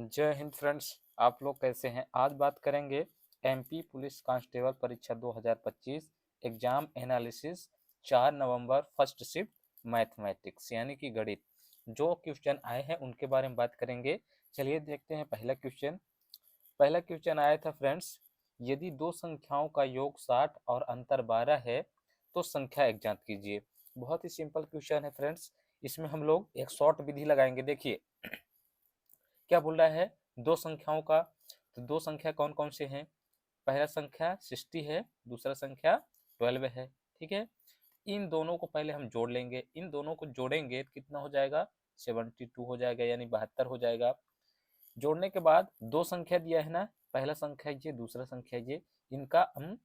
जय हिंद फ्रेंड्स। आप लोग कैसे हैं? आज बात करेंगे एमपी पुलिस कांस्टेबल परीक्षा 2025 एग्जाम एनालिसिस 4 नवंबर फर्स्ट शिफ्ट मैथमेटिक्स यानी कि गणित। जो क्वेश्चन आए हैं उनके बारे में बात करेंगे। चलिए देखते हैं पहला क्वेश्चन आया था फ्रेंड्स। यदि दो संख्याओं का योग 60 और अंतर 12 है तो संख्या ज्ञात कीजिए। बहुत ही सिंपल क्वेश्चन है फ्रेंड्स। इसमें हम लोग एक शॉर्ट विधि लगाएंगे। देखिए क्या बोल रहा है, दो संख्याओं का। तो दो संख्या कौन कौन से हैं? पहला संख्या 60 है, दूसरा संख्या 12 है। ठीक है, इन दोनों को पहले हम जोड़ लेंगे। इन दोनों को जोड़ेंगे तो कितना हो जाएगा? 72 हो जाएगा, यानी 72 हो जाएगा। जोड़ने के बाद दो संख्या दिया है ना, पहला संख्या ये, दूसरा संख्या ये, इनका हम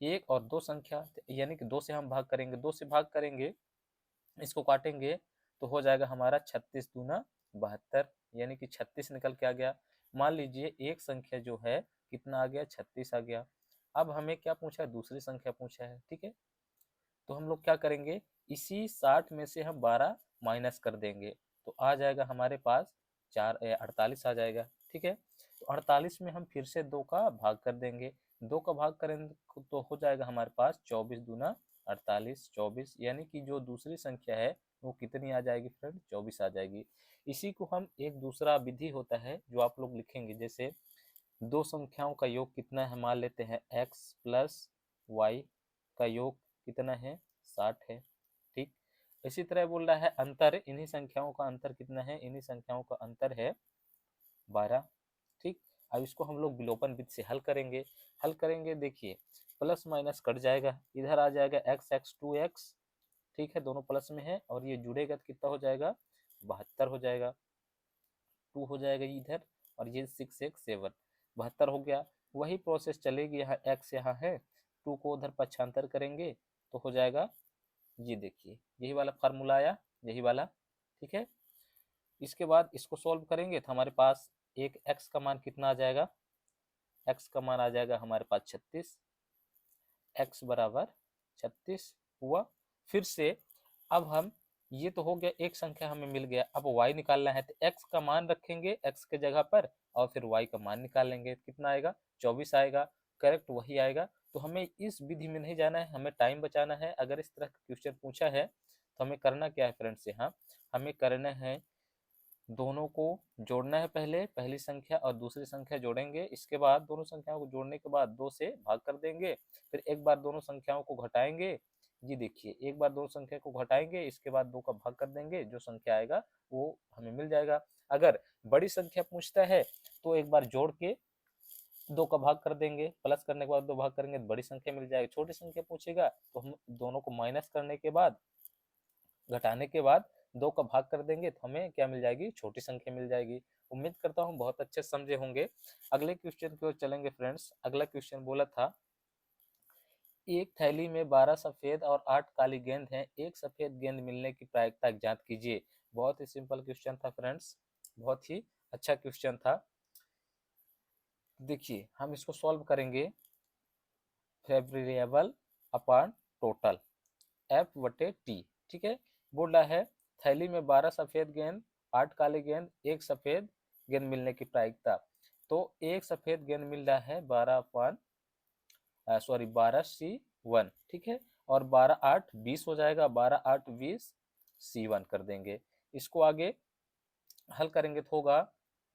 एक और दो संख्या यानी कि दो से हम भाग करेंगे, दो से भाग करेंगे, इसको काटेंगे तो हो जाएगा हमारा 36 दूना 72, यानी कि 36 निकल के आ गया। मान लीजिए एक संख्या जो है कितना आ गया? 36 आ गया। अब हमें क्या पूछा है? दूसरी संख्या पूछा है। ठीक है, तो हम लोग क्या करेंगे, इसी 60 में से हम 12 माइनस कर देंगे तो आ जाएगा हमारे पास 48 आ जाएगा। ठीक है, तो 48 में हम फिर से दो का भाग कर देंगे, दो का भाग करेंगे तो हो जाएगा हमारे पास 24 दूना 48, 24, यानी कि जो दूसरी संख्या है वो कितनी आ जाएगी फ्रेंड? 24 आ जाएगी। इसी को हम एक दूसरा विधि होता है जो आप लोग लिखेंगे, जैसे दो संख्याओं का योग कितना है? मान लेते हैं x प्लस वाई का योग कितना है? 60 है। ठीक, इसी तरह बोल रहा है अंतर, इन्हीं संख्याओं का अंतर कितना है? इन्हीं संख्याओं का अंतर है 12। ठीक, अब इसको हम लोग विलोपन विधि से हल करेंगे। देखिए प्लस माइनस कट जाएगा, इधर आ जाएगा x x 2x। ठीक है, दोनों प्लस में है और ये जुड़ेगा तो कितना हो जाएगा? 72 हो जाएगा। 2 हो जाएगा इधर और ये 6 एक 7, 72 हो गया। वही प्रोसेस चलेगी, यहाँ x यहाँ है, 2 को उधर पक्षांतर करेंगे तो हो जाएगा, ये देखिए यही वाला फार्मूला आया, यही वाला। ठीक है, इसके बाद इसको सॉल्व करेंगे तो हमारे पास एक x का मान कितना आ जाएगा? x का मान आ जाएगा हमारे पास 36, x बराबर 36 हुआ। फिर से अब हम, ये तो हो गया, एक संख्या हमें मिल गया। अब y निकालना है तो x का मान रखेंगे x के जगह पर और फिर y का मान निकालेंगे, कितना आएगा? 24 आएगा। करेक्ट वही आएगा। तो हमें इस विधि में नहीं जाना है, हमें टाइम बचाना है। अगर इस तरह का क्वेश्चन पूछा है तो हमें करना क्या है फ्रेंड्स? यहाँ हमें करना है, दोनों को जोड़ना है। पहले पहली संख्या और दूसरी संख्या जोड़ेंगे, इसके बाद दोनों संख्याओं को जोड़ने के बाद दो से भाग कर देंगे, फिर एक बार दोनों संख्याओं को घटाएंगे। जी देखिए, एक बार दोनों संख्या को घटाएंगे, इसके बाद दो का भाग कर देंगे, जो संख्या आएगा वो हमें मिल जाएगा। अगर बड़ी संख्या पूछता है तो एक बार जोड़ के दो का भाग कर देंगे, प्लस करने के बाद दो भाग करेंगे तो बड़ी संख्या मिल जाएगी। छोटी संख्या पूछेगा तो हम दोनों को माइनस करने के बाद, घटाने के बाद दो का भाग कर देंगे तो हमें क्या मिल जाएगी? छोटी संख्या मिल जाएगी। उम्मीद करता हूँ बहुत अच्छे समझे होंगे। अगले क्वेश्चन की ओर चलेंगे फ्रेंड्स। अगला क्वेश्चन बोला था, एक थैली में 12 सफेद और 8 काली गेंद हैं, एक सफेद गेंद मिलने की प्रायिकता ज्ञात कीजिए। बहुत ही सिंपल क्वेश्चन था फ्रेंड्स, बहुत ही अच्छा क्वेश्चन था। देखिए हम इसको सॉल्व करेंगे, वेरिएबल अपॉन टोटल एफ बटे टी। ठीक है, बोल रहा है थैली में 12 सफेद गेंद, 8 काले गेंद, एक सफेद गेंद मिलने की प्रायिकता। तो एक सफेद गेंद मिल रहा है 12 ठीक है, और 12 8 20 हो जाएगा, 12 8 20 C1 कर देंगे। इसको आगे हल करेंगे तो होगा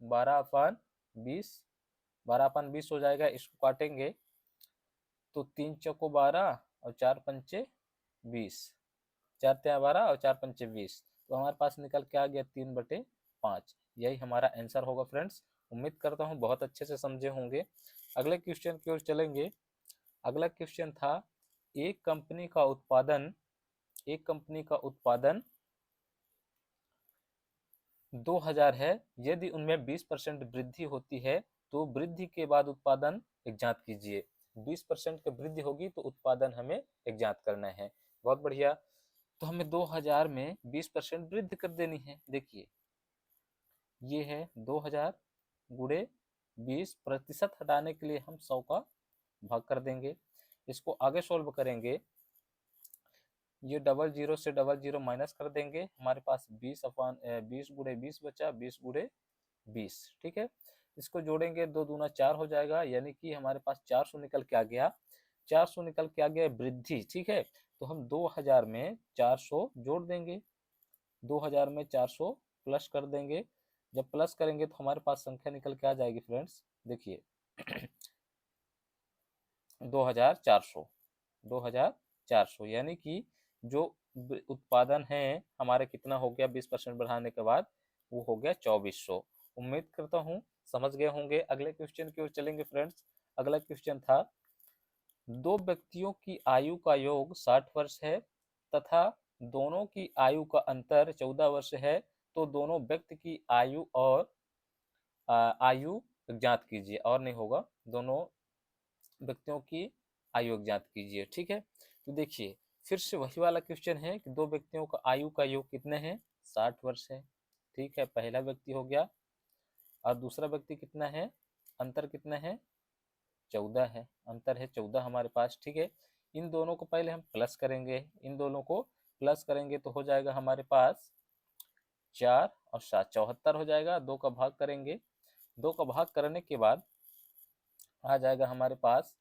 12/20, 12/20 हो जाएगा। इसको काटेंगे तो 3 चौको 12 और 4 पंचे 20, 4 तिया 12 और 4 पंचे 20, तो हमारे पास निकल के आ गया 3/5। यही हमारा आंसर होगा फ्रेंड्स। उम्मीद करता हूँ बहुत अच्छे से समझे होंगे। अगले क्वेश्चन की ओर चलेंगे। अगला क्वेश्चन था, एक कंपनी का उत्पादन एक कंपनी का उत्पादन 2000 है। यदि उनमें 20% वृद्धि होती है तो वृद्धि के बाद उत्पादन ज्ञात कीजिए। 20% की वृद्धि होगी तो उत्पादन हमें ज्ञात करना है। बहुत बढ़िया, तो हमें 2000 में 20% वृद्धि कर देनी है। देखिए ये है 2000 गुणे 20%, हटाने के लिए हम 100 का भाग कर देंगे। इसको आगे सोल्व करेंगे, ये डबल जीरो से डबल जीरो माइनस कर देंगे, हमारे पास 20 गुणे 20 बचा, 20 गुणे 20। ठीक है, इसको जोड़ेंगे 2 दूना 4 हो जाएगा, यानी कि हमारे पास 400 निकल के आ गया। 400 निकल के आ गया वृद्धि। ठीक है, तो हम 2000 में 400 जोड़ देंगे, 2000 में 400 प्लस कर देंगे। जब प्लस करेंगे तो हमारे पास संख्या निकल के आ जाएगी फ्रेंड्स, देखिए 2400, 2400, यानी कि जो उत्पादन है हमारे कितना हो गया 20% बढ़ाने के बाद, वो हो गया 2400। उम्मीद करता हूँ समझ गए होंगे। अगले क्वेश्चन की ओर चलेंगे फ्रेंड्स। अगला क्वेश्चन था, दो व्यक्तियों की आयु का योग 60 वर्ष है तथा दोनों की आयु का अंतर 14 वर्ष है, तो दोनों व्यक्ति की आयु और आयु ज्ञात कीजिए। और नहीं होगा, दोनों व्यक्तियों की आयु ज्ञात कीजिए। ठीक है, तो देखिए फिर से वही वाला क्वेश्चन है कि दो व्यक्तियों का आयु का योग कितने हैं, 60 वर्ष है। ठीक है, पहला व्यक्ति हो गया, और दूसरा व्यक्ति कितना है, अंतर कितना है, 14 है, अंतर है 14 हमारे पास। ठीक है, इन दोनों को पहले हम प्लस करेंगे, इन दोनों को प्लस करेंगे तो हो जाएगा हमारे पास 4 और 7, 74 हो जाएगा। 2 का भाग करेंगे, 2 का भाग करने के बाद आ जाएगा हमारे पास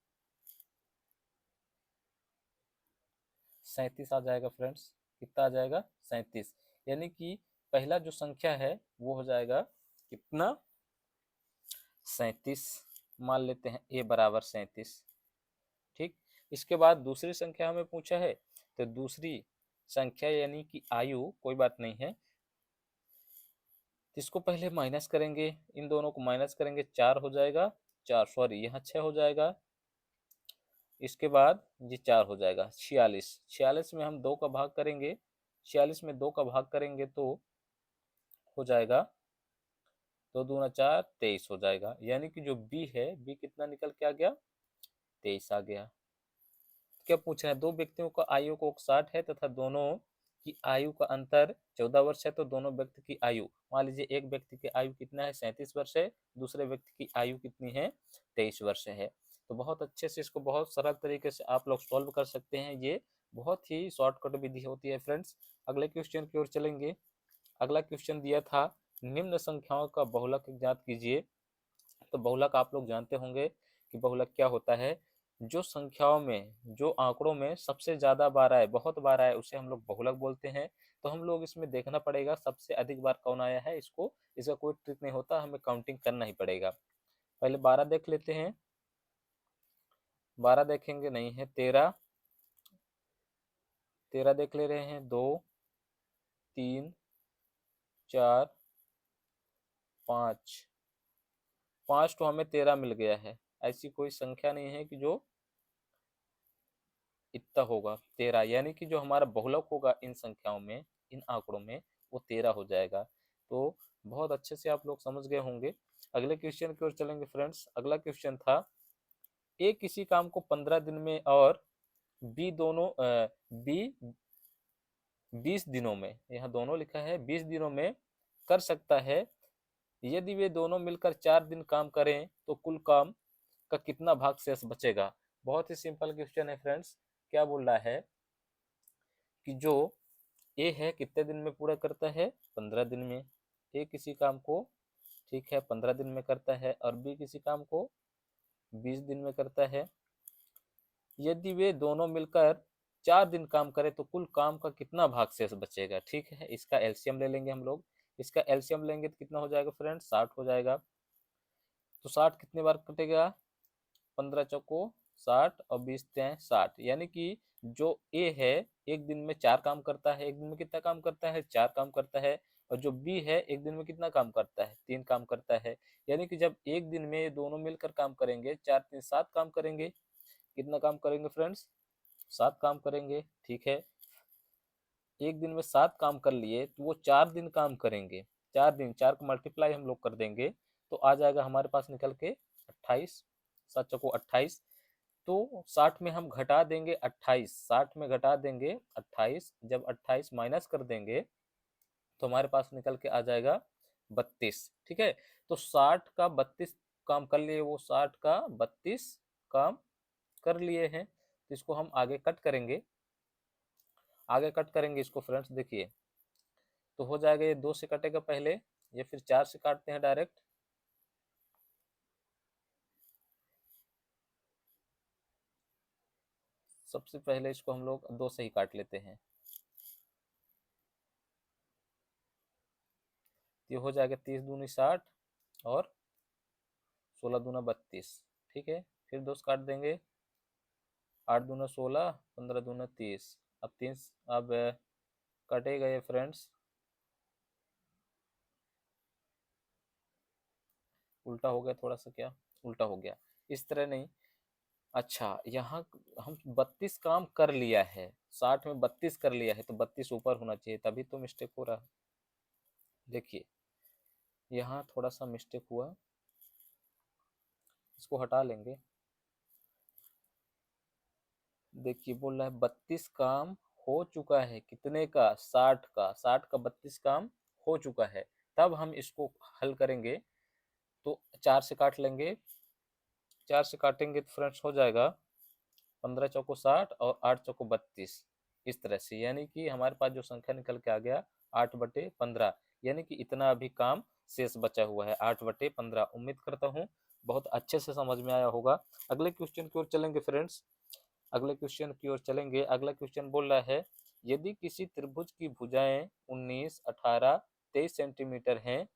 37 आ जाएगा फ्रेंड्स। कितना आ जाएगा, 37, यानी कि पहला जो संख्या है वो हो जाएगा कितना, 37 मान लेते हैं, ए बराबर 37। ठीक, इसके बाद दूसरी संख्या हमें पूछा है, तो दूसरी संख्या यानी कि आयु, कोई बात नहीं है, इसको पहले माइनस करेंगे, इन दोनों को माइनस करेंगे, 4 हो जाएगा, 4 सॉरी यहाँ 6 हो जाएगा। इसके बाद ये 4 हो जाएगा, 46। 46 में हम 2 का भाग करेंगे, 46 में 2 का भाग करेंगे तो हो जाएगा 2 दूना 4, 23 हो जाएगा। यानी कि जो बी है, बी कितना निकल के आ गया, 23 आ गया। क्या पूछा है, दो व्यक्तियों का आयु को 60 है तथा दोनों की आयु का अंतर 14 वर्ष है, तो दोनों व्यक्ति की आयु, मान लीजिए एक व्यक्ति की आयु कितना है, 37 वर्ष है, दूसरे व्यक्ति की आयु कितनी है, 23 वर्ष है। तो बहुत अच्छे से इसको बहुत सरल तरीके से आप लोग सॉल्व कर सकते हैं, ये बहुत ही शॉर्टकट विधि होती है फ्रेंड्स। अगले क्वेश्चन की ओर चलेंगे। अगला क्वेश्चन दिया था, निम्न संख्याओं का बहुलक ज्ञात कीजिए। तो बहुलक आप लोग जानते होंगे कि बहुलक क्या होता है, जो संख्याओं में, जो आंकड़ों में सबसे ज्यादा बार आए, बहुत बार आए, उसे हम लोग बहुलक बोलते हैं। तो हम लोग इसमें देखना पड़ेगा सबसे अधिक बार कौन आया है, इसको, इसका कोई ट्रिक नहीं होता, हमें काउंटिंग करना ही पड़ेगा। पहले 12 देख लेते हैं, 12 देखेंगे, नहीं है, 13, 13 देख ले रहे हैं, 2, 3, 4, 5, 5 तो हमें 13 मिल गया है। ऐसी कोई संख्या नहीं है कि जो इतना होगा, 13, यानी कि जो हमारा बहुलक होगा इन संख्याओं में, इन आंकड़ों में, वो 13 हो जाएगा। तो बहुत अच्छे से आप लोग समझ गए होंगे। अगले क्वेश्चन की ओर चलेंगे फ्रेंड्स। अगला क्वेश्चन था, ए किसी काम को 15 दिन में और बी दोनों बी 20 दिनों में, यहाँ दोनों लिखा है, 20 दिनों में कर सकता है। यदि वे दोनों मिलकर 4 दिन काम करें तो कुल काम का कितना भाग शेष बचेगा। बहुत ही सिंपल क्वेश्चन है फ्रेंड्स। क्या बोल रहा है कि जो ए है कितने दिन में पूरा करता है, 15 दिन में। ए किसी काम को, ठीक है, 15 दिन में करता है, और बी किसी काम को 20 दिन में करता है। यदि वे दोनों मिलकर 4 दिन काम करें तो कुल काम का कितना भाग शेष बचेगा। ठीक है, इसका एलसीएम ले लेंगे हम लोग। इसका एलसीएम लेंगे तो कितना हो जाएगा फ्रेंड्स, 60 हो जाएगा। तो 60 कितने बार कटेगा, 15 चौको 60 और 20 तें 60, यानी कि जो ए है एक दिन में 4 काम करता है, एक दिन में कितना काम करता है, 4 काम करता है। और जो बी है एक दिन में कितना काम करता है, 3 काम करता है। यानी कि जब एक दिन में ये दोनों मिलकर काम करेंगे, 4 3 7 काम करेंगे। कितना काम करेंगे फ्रेंड्स, 7 काम करेंगे। ठीक है, एक दिन में 7 काम कर लिए तो वो 4 दिन काम करेंगे। 4 दिन, 4 को मल्टीप्लाई हम लोग कर देंगे तो आ जाएगा हमारे पास निकल के 28, 7 चौको 28। तो 60 में हम घटा देंगे 28, 60 में घटा देंगे 28, जब 28 माइनस कर देंगे तो हमारे पास निकल के आ जाएगा 32। ठीक है, तो 60 का 32 काम कर लिए, वो 60 का 32 काम कर लिए हैं। तो इसको हम आगे कट करेंगे, आगे कट करेंगे इसको फ्रेंड्स। देखिए तो हो जाएगा, ये 2 से कटेगा पहले, या फिर 4 से काटते हैं डायरेक्ट? सबसे पहले इसको हम लोग 2 से ही काट लेते हैं। ये हो जाएगा 30 दूनी 60 और 16 दूना 32। ठीक है, फिर 2 से काट देंगे, 8 दूना 16, 15 दूना 30। अब 3 अब कटेगा ये फ्रेंड्स, उल्टा हो गया थोड़ा सा, क्या उल्टा हो गया, इस तरह नहीं। अच्छा, यहाँ हम 32 काम कर लिया है, 60 में 32 कर लिया है, तो 32 ऊपर होना चाहिए, तभी तो मिस्टेक हो रहा है। देखिए यहाँ थोड़ा सा मिस्टेक हुआ, इसको हटा लेंगे। देखिए बोल रहा है 32 काम हो चुका है, कितने का? 60 का, 60 का 32 काम हो चुका है। तब हम इसको हल करेंगे, तो 4 से काट लेंगे, 4 से काटेंगे तो फ्रेंड्स हो जाएगा 15 चौको 60 और 8 चौको 32, इस तरह से। यानी कि हमारे पास जो संख्या निकल के आ गया 8/15, यानी कि इतना अभी काम शेष बचा हुआ है, 8/15। उम्मीद करता हूँ बहुत अच्छे से समझ में आया होगा। अगले क्वेश्चन की ओर चलेंगे फ्रेंड्स, अगले क्वेश्चन की ओर चलेंगे। अगला क्वेश्चन बोल रहा है, यदि किसी त्रिभुज की भुजाएं 19, 18, 23 सेंटीमीटर हैं,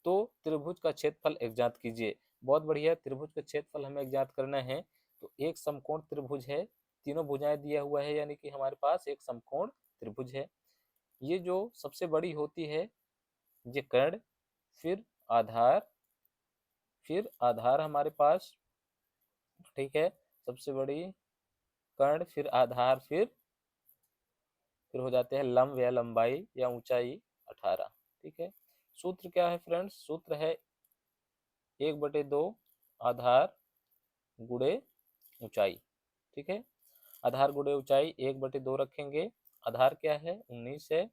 तो त्रिभुज का क्षेत्रफल ज्ञात कीजिए। बहुत बढ़िया, त्रिभुज का क्षेत्रफल हमें ज्ञात करना है। तो एक समकोण त्रिभुज है, तीनों भुजाएं दिया हुआ है, यानी कि हमारे पास एक समकोण त्रिभुज है। ये जो सबसे बड़ी होती है ये कर्ण, फिर आधार, फिर आधार हमारे पास, ठीक है, सबसे बड़ी कर्ण, फिर आधार, फिर हो जाते हैं लंब या लंबाई या ऊंचाई 18। ठीक है, सूत्र क्या है फ्रेंड्स? सूत्र है 1/2 आधार गुणे ऊंचाई। ठीक है, आधार गुणे ऊंचाई 1/2 रखेंगे। आधार क्या है? 19 है,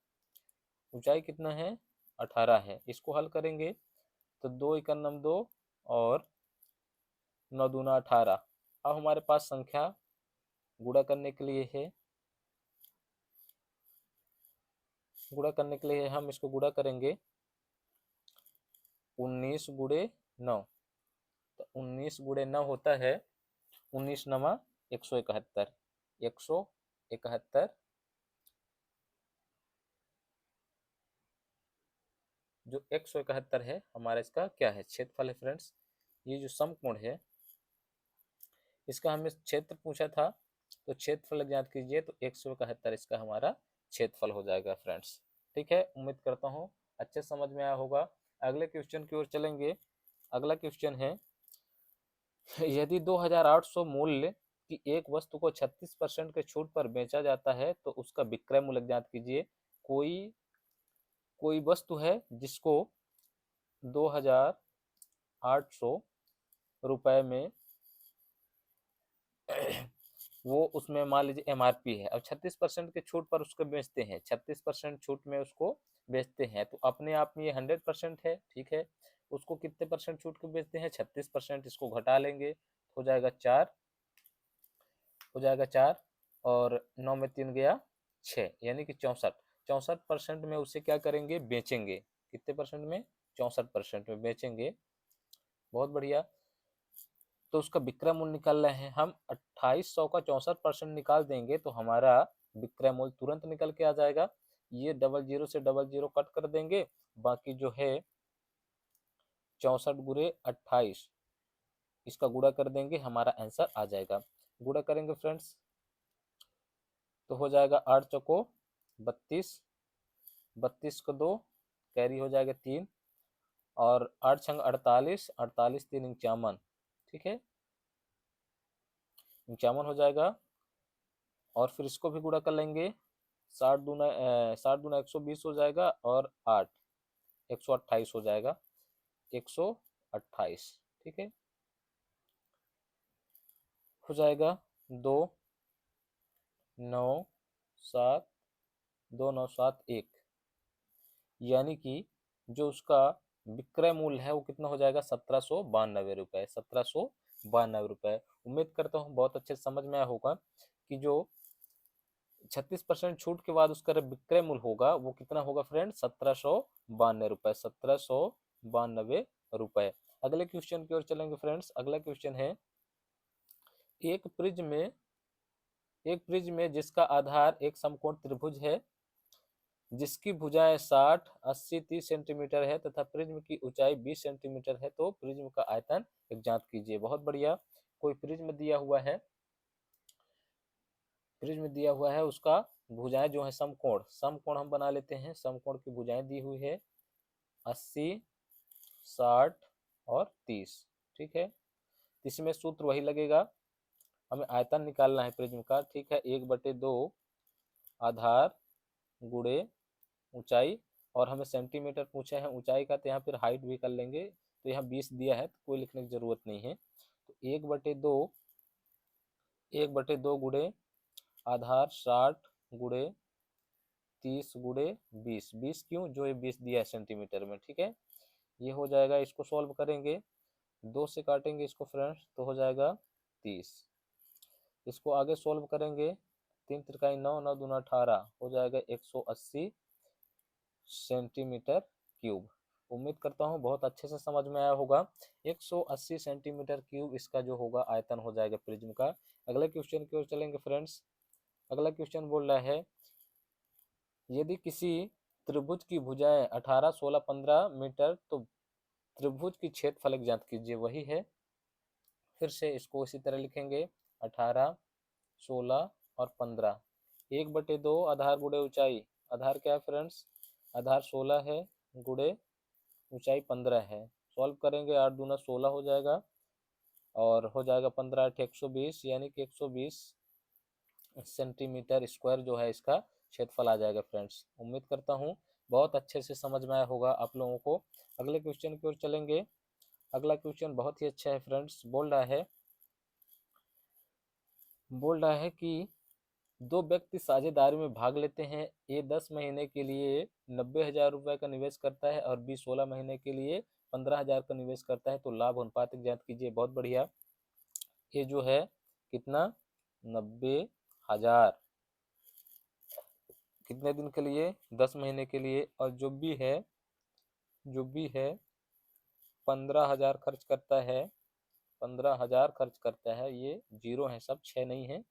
ऊंचाई कितना है? 18 है। इसको हल करेंगे तो 2 × 9 2 और 9 दूना 18। अब हमारे पास संख्या गुणा करने के लिए है, गुणा करने के लिए हम इसको गुणा करेंगे 19 गुणे 9, तो 19 गुणे 9 होता है 19 नमा 171, 171। जो 171 है हमारा, इसका क्या है? क्षेत्रफल है फ्रेंड्स। ये जो समकोण है इसका हमें क्षेत्र पूछा था, तो क्षेत्रफल ज्ञात कीजिए, तो 171 इसका हमारा क्षेत्रफल हो जाएगा फ्रेंड्स। ठीक है, उम्मीद करता हूँ अच्छे समझ में आया होगा। अगले क्वेश्चन की ओर चलेंगे। अगला क्वेश्चन है, यदि 2800 मूल्य की एक वस्तु को 36% के छूट पर बेचा जाता है, तो उसका विक्रय मूल्य ज्ञात कीजिए। कोई कोई वस्तु है जिसको 2800 रुपए में वो उसमें मान लीजिए एमआरपी है, अब 36% के छूट पर उसको बेचते हैं, 36% छूट में उसको बेचते हैं, तो अपने आप में ये 100% है। ठीक है, उसको कितने परसेंट छूट के बेचते हैं? 36%। इसको घटा लेंगे, हो जाएगा 4, हो जाएगा 4 और 9 में 3 गया 6, यानी कि 64। 64% में उसे क्या करेंगे? बेचेंगे। कितने परसेंट में? 64% में बेचेंगे। बहुत बढ़िया। तो उसका विक्रय मूल्य निकाल रहे हैं हम, 2800 का 64% निकाल देंगे तो हमारा विक्रय मूल्य तुरंत निकल के आ जाएगा। ये 00 से 00 कट कर देंगे, बाकी जो है 64 गुणे 28, इसका गुणा कर देंगे, हमारा आंसर आ जाएगा। गुणा करेंगे फ्रेंड्स तो हो जाएगा 8 चौको 32, 32 को 2 कैरी हो जाएगा 3, और 8 छंग 48, 48 3 51। ठीक है, 51 हो जाएगा, और फिर इसको भी गुणा कर लेंगे, 60 दूना 120 हो जाएगा, और 8 128 हो जाएगा, 128। ठीक है, हो जाएगा 2 9 7, 2 9 7 1, यानी कि जो उसका विक्रय मूल्य है वो कितना हो जाएगा? 1792 रुपये, 1792 रुपये। उम्मीद करता हूँ बहुत अच्छे समझ में आया होगा कि जो 36% छूट के बाद उसका विक्रय मूल्य होगा वो कितना होगा फ्रेंड? 1792 रुपए, 1792 रुपए। अगले क्वेश्चन की ओर चलेंगे फ्रेंड्स। अगला क्वेश्चन है, एक प्रिज्म में जिसका आधार एक समकोण त्रिभुज है, जिसकी भुजाएं 60, 80, 30 सेंटीमीटर है तथा प्रिज्म की ऊंचाई 20 सेंटीमीटर है, तो प्रिज्म का आयतन एक ज्ञात कीजिए। बहुत बढ़िया। कोई प्रिज्म दिया हुआ है, उसका भुजाएं जो है समकोण हम बना लेते हैं। समकोण की भुजाएं दी हुई है 80, 60 और 30। ठीक है, इसमें सूत्र वही लगेगा, हमें आयतन निकालना है प्रिज्म का। ठीक है, 1/2 आधार गुणे ऊंचाई, और हमें सेंटीमीटर पूछा है ऊंचाई का, तो यहाँ फिर हाइट भी कर लेंगे। तो यहाँ 20 दिया है तो कोई लिखने की जरूरत नहीं है। तो 1/2 गुणे आधार 60 गुणे 30 गुणे 20। 20 क्यों? जो ये 20 दिया है सेंटीमीटर में। ठीक है, ये हो जाएगा। इसको सॉल्व करेंगे, 2 से काटेंगे इसको फ्रेंड्स तो हो जाएगा 30। इसको आगे सॉल्व करेंगे, 3 त्रिकाई 9, 9 दूना 18, हो जाएगा 180 सेंटीमीटर क्यूब। उम्मीद करता हूँ बहुत अच्छे से समझ में आया होगा। 180 सेंटीमीटर क्यूब इसका जो होगा आयतन हो जाएगा प्रिज्म का। अगले क्वेश्चन की ओर चलेंगे फ्रेंड्स। अगला क्वेश्चन बोल रहा है, यदि किसी त्रिभुज की भुजाएं 18, 16, 15 मीटर, तो त्रिभुज की क्षेत्रफल ज्ञात कीजिए। वही है, फिर से इसको इसी तरह लिखेंगे, 18, 16 और 15। 1/2 आधार गुणे ऊंचाई। आधार क्या है फ्रेंड्स? आधार 16 है गुणे ऊंचाई 15 है। सॉल्व करेंगे, 8 दूना 16 हो जाएगा और हो जाएगा 15 8 120, यानी कि 120 सेंटीमीटर स्क्वायर जो है इसका क्षेत्रफल आ जाएगा फ्रेंड्स। उम्मीद करता हूँ बहुत अच्छे से समझ में आया होगा आप लोगों को। अगले क्वेश्चन की ओर चलेंगे। अगला क्वेश्चन बहुत ही अच्छा है फ्रेंड्स। बोल रहा है कि दो व्यक्ति साझेदारी में भाग लेते हैं। ए 10 महीने के लिए 90,000 रुपए का निवेश करता है और बी 16 महीने के लिए 15,000 का निवेश करता है, तो लाभ अनुपात ज्ञात कीजिए। बहुत बढ़िया। ये जो है कितना? 90,000 कितने दिन के लिए? 10 महीने के लिए। और जो भी है 15,000 खर्च करता है, 15,000 खर्च करता है। ये जीरो है सब, 6 नहीं है।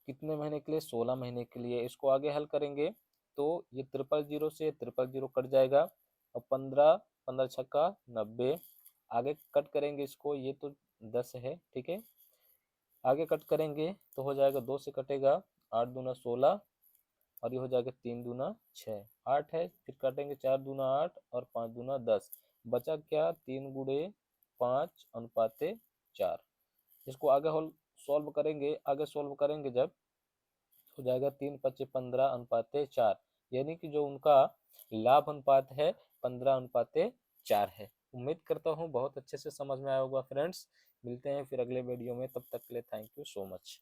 कितने महीने के लिए? 16 महीने के लिए। इसको आगे हल करेंगे तो ये 000 से 000 कट जाएगा और 15 15 छक्का 90। आगे कट करेंगे इसको, ये तो 10 है। ठीक है, आगे कट करेंगे तो हो जाएगा 2 से कटेगा, 8 दूना 16 और ये हो जाएगा 3 दूना 6, 8 है। फिर काटेंगे 4 दूना 8 और 5 दूना 10। बचा क्या? 3 गुणे 5 अनुपाते 4। इसको आगे सॉल्व करेंगे, जब हो जाएगा 3 5 15 अनुपाते 4, यानी कि जो उनका लाभ अनुपात है 15:4 है। उम्मीद करता हूँ बहुत अच्छे से समझ में आया होगा फ्रेंड्स। मिलते हैं फिर अगले वीडियो में, तब तक के लिए थैंक यू सो मच।